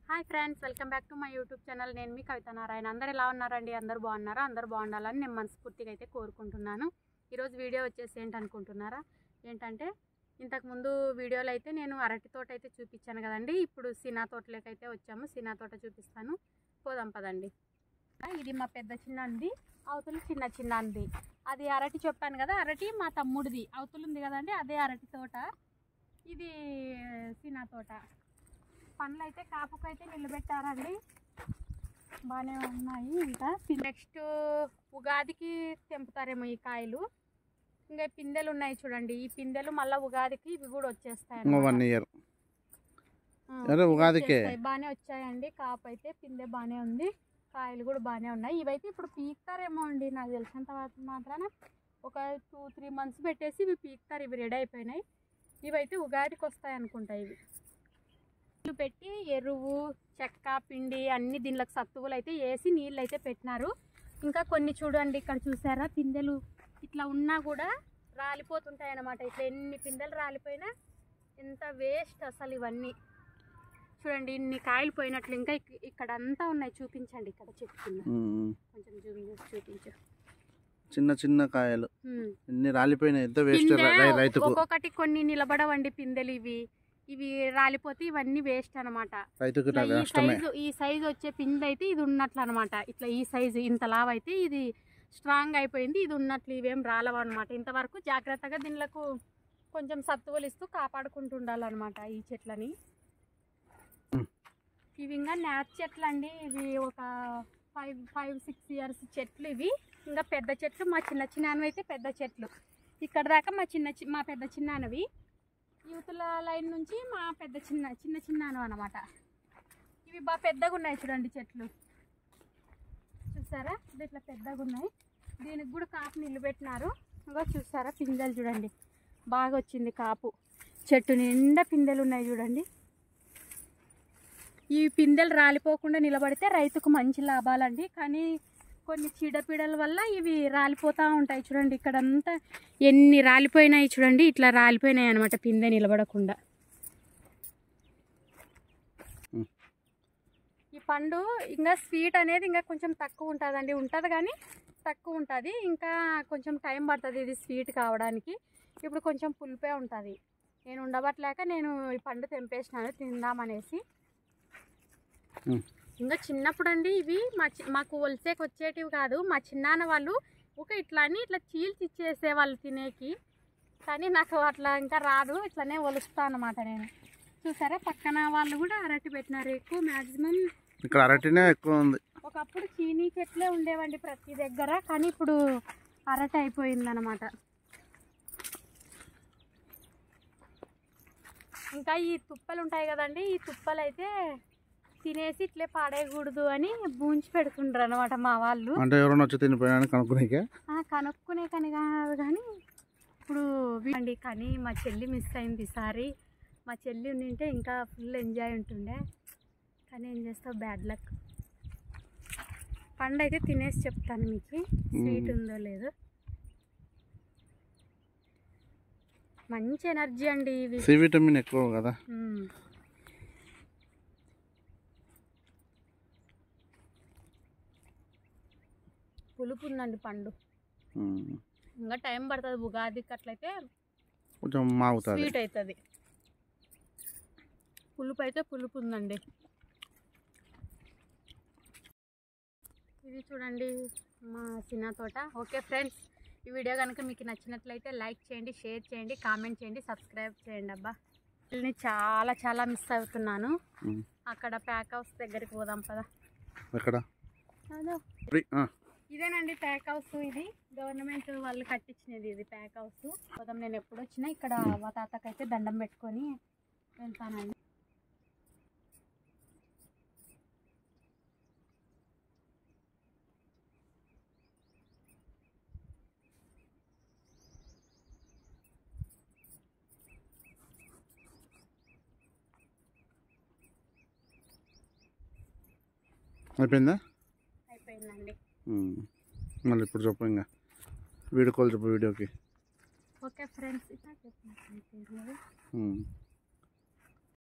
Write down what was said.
Hi friends, welcome back to my YouTube channel. నేను మీ కవిత నారాయణ. అందరూ ఎలా ఉన్నారండి? అందరూ బాగున్నారా? అందరూ బాగుండాలని నేను మనస్ఫూర్తిగా అయితే కోరుకుంటున్నాను. ఈరోజు వీడియో వచ్చేసి ఏంటనుకుంటున్నారా? ఏంటంటే ఇంతకుముందు వీడియోలో అయితే నేను అరటి తోట అయితే చూపించాను కదండి. ఇప్పుడు సినా తోటలోకి అయితే వచ్చాము. సినా తోట చూపిస్తాను, పోదాం పదండి. ఇది మా పెద్ద చిన్నది, అవతల చిన్నది. అది అరటి చెప్పాను కదా, అరటి మా తమ్ముడిది అవతల ఉంది కదండి, అదే అరటి తోట. ఇది సినా తోట. పండ్లు అయితే కాపుకైతే నిలబెట్టారండి, బాగానే ఉన్నాయి. ఇంకా నెక్స్ట్ ఉగాదికి తెంపుతారేమో ఈ కాయలు. ఇంకా పిందెలు ఉన్నాయి చూడండి, ఈ పిందెలు మళ్ళీ ఉగాదికి ఇవి కూడా వచ్చేస్తాయి. బాగానే వచ్చాయండి. కాపు అయితే పిందె బాగానే ఉంది, కాయలు కూడా బాగానే ఉన్నాయి. ఇవైతే ఇప్పుడు పీకుతారేమో అండి, నాకు తెలిసినంత మాత్రాన ఒక 2-3 months పెట్టేసి ఇవి పీకుతారు. ఇవి రెడీ అయిపోయినాయి. ఇవైతే ఉగాదికి వస్తాయి అనుకుంటా. ఇవి పెట్టి ఎరువు, చెక్క, పిండి అన్ని దీనిలోకి సత్తువులు అయితే వేసి నీళ్ళు అయితే పెట్టినారు. ఇంకా కొన్ని చూడండి, ఇక్కడ చూసారా పిందెలు ఇట్లా ఉన్నా కూడా రాలిపోతుంటాయి అన్నమాట. ఇట్లా ఎన్ని పిందెలు రాలిపోయినా ఎంత వేస్ట్ అసలు. ఇవన్నీ చూడండి, ఇన్ని కాయలు పోయినట్లు. ఇంకా ఇక్కడ అంతా ఉన్నాయి, చూపించండి. ఇక్కడ చెట్టు కొంచెం జూమ్ చేసి చూపించు. చిన్న చిన్న కాయలు ఎన్ని రాలిపోయినాయి, ఎంత వేస్ట్ రైతుకు. ఒక్కొక్కటి కొన్ని నిలబడవండి పిందెలు. ఇవి రాలిపోతే ఇవన్నీ వేస్ట్ అనమాట. ఈ సైజు వచ్చే పిండి అయితే ఇది ఉన్నట్లు అనమాట. ఇట్లా ఈ సైజు ఇంత లావ్ అయితే ఇది స్ట్రాంగ్ అయిపోయింది. ఇది ఉన్నట్లు, ఇవేం రాలవు అనమాట. ఇంతవరకు జాగ్రత్తగా దీనిలకు కొంచెం సత్తువలు ఇస్తూ కాపాడుకుంటూ ఉండాలన్నమాట ఈ చెట్లని. ఇవి ఇంకా నేత చెట్లు అండి. ఇవి ఒక 5-6 years చెట్లు ఇవి. ఇంకా పెద్ద చెట్లు మా చిన్నవి అయితే పెద్ద చెట్లు. ఇక్కడ దాకా మా పెద్ద చిన్నవి. యూతుల లైన్ నుంచి మా పెద్ద చిన్నాను అనమాట. ఇవి బాగా పెద్దగా ఉన్నాయి చూడండి చెట్లు, చూసారా? ఇది ఇట్లా పెద్దగా ఉన్నాయి. దీనికి కూడా కాపు నిలబెట్టినారు. ఇంకా చూసారా పిందెలు చూడండి, బాగా వచ్చింది కాపు. చెట్టు నిండా పిందెలు ఉన్నాయి చూడండి. ఈ పిందెలు రాలిపోకుండా నిలబడితే రైతుకు మంచి లాభాలండి. కానీ కొన్ని చీడపీడల వల్ల ఇవి రాలిపోతూ ఉంటాయి చూడండి. ఇక్కడంతా ఎన్ని రాలిపోయినాయి చూడండి, ఇట్లా రాలిపోయినాయి అనమాట పిందె నిలబడకుండా. ఈ పండు ఇంకా స్వీట్ అనేది ఇంకా కొంచెం తక్కువ ఉంటుందండి. ఉంటుంది కానీ తక్కువ ఉంటుంది. ఇంకా కొంచెం టైం పడుతుంది ఇది స్వీట్ కావడానికి. ఇప్పుడు కొంచెం పులిపే ఉంటుంది. నేను ఉండబట్టలేక నేను ఈ పండు తెంపేసినాను తిందామనేసి. ఇంకా చిన్నప్పుడు అండి ఇవి మాకు ఒలిసేకి వచ్చేటివి కాదు. మా చిన్నాన్న వాళ్ళు ఇట్లా చీల్చి ఇచ్చేసే వాళ్ళు తినేకి. కానీ నాకు అట్లా ఇంకా రాదు, ఇట్లానే ఒలుస్తా అన్నమాట నేను. చూసారా పక్కన వాళ్ళు కూడా అరటి పెట్టినారు. ఎక్కువ మ్యాక్సిమం ఇక్కడ అరటినే ఎక్కువ ఉంది. ఒకప్పుడు చీనీ చెట్లే ఉండేవండి ప్రతి దగ్గర, కానీ ఇప్పుడు అరటి అయిపోయింది అనమాట. ఇంకా ఈ తుప్పలు ఉంటాయి కదండి, ఈ తుప్పలు అయితే తినేసి ఇట్లే పాడేయకూడదు అని బూంచి పెడుతుండ్రు అనమాట మా వాళ్ళు. అంటే ఎవరైనా వచ్చి తినిపోయినా కనుక్కునే కానీ కాదు. కానీ ఇప్పుడు అండి, కానీ మా చెల్లి మిస్ అయింది ఈసారి. మా చెల్లి ఉండింటే ఇంకా ఫుల్ ఎంజాయ్ ఉంటుండే. కానీ ఏం చేస్తావు, బ్యాడ్ లక్. పండు అయితే తినేసి చెప్తాను మీకు స్వీట్ ఉందో లేదో. మంచి ఎనర్జీ అండి ఇవి, సి విటమిన్ ఎక్కువ కదా. పులుపు ఉందండి పండు. ఇంకా టైం పడుతుంది. ఉగాదికి అట్లయితే కొంచెం స్వీట్ అవుతుంది. పులుపు అయితే పులుపు ఉందండి. ఇది చూడండి మా చిన్న తోట. ఓకే ఫ్రెండ్స్, ఈ వీడియో కనుక మీకు నచ్చినట్లయితే లైక్ చేయండి, షేర్ చేయండి, కామెంట్ చేయండి, సబ్స్క్రైబ్ చేయండి. అబ్బా నేను చాలా మిస్ అవుతున్నాను. అక్కడ ప్యాక్ హౌస్ దగ్గరికి పోదాం పదా. ఇదేనండి ప్యాక్ హౌస్. ఇది గవర్నమెంట్ వాళ్ళు కట్టించినది. ఇది ప్యాక్ హౌస్. పోదాం. నేను ఎప్పుడు వచ్చినా ఇక్కడ మా తాతకైతే దండం పెట్టుకొని వెళ్తానండి. అయిపోయిందండి. మళ్ళీ ఇప్పుడు చెప్పు, ఇంకా వీడియో కాల్ చెప్పు వీడియోకి. Okay friends.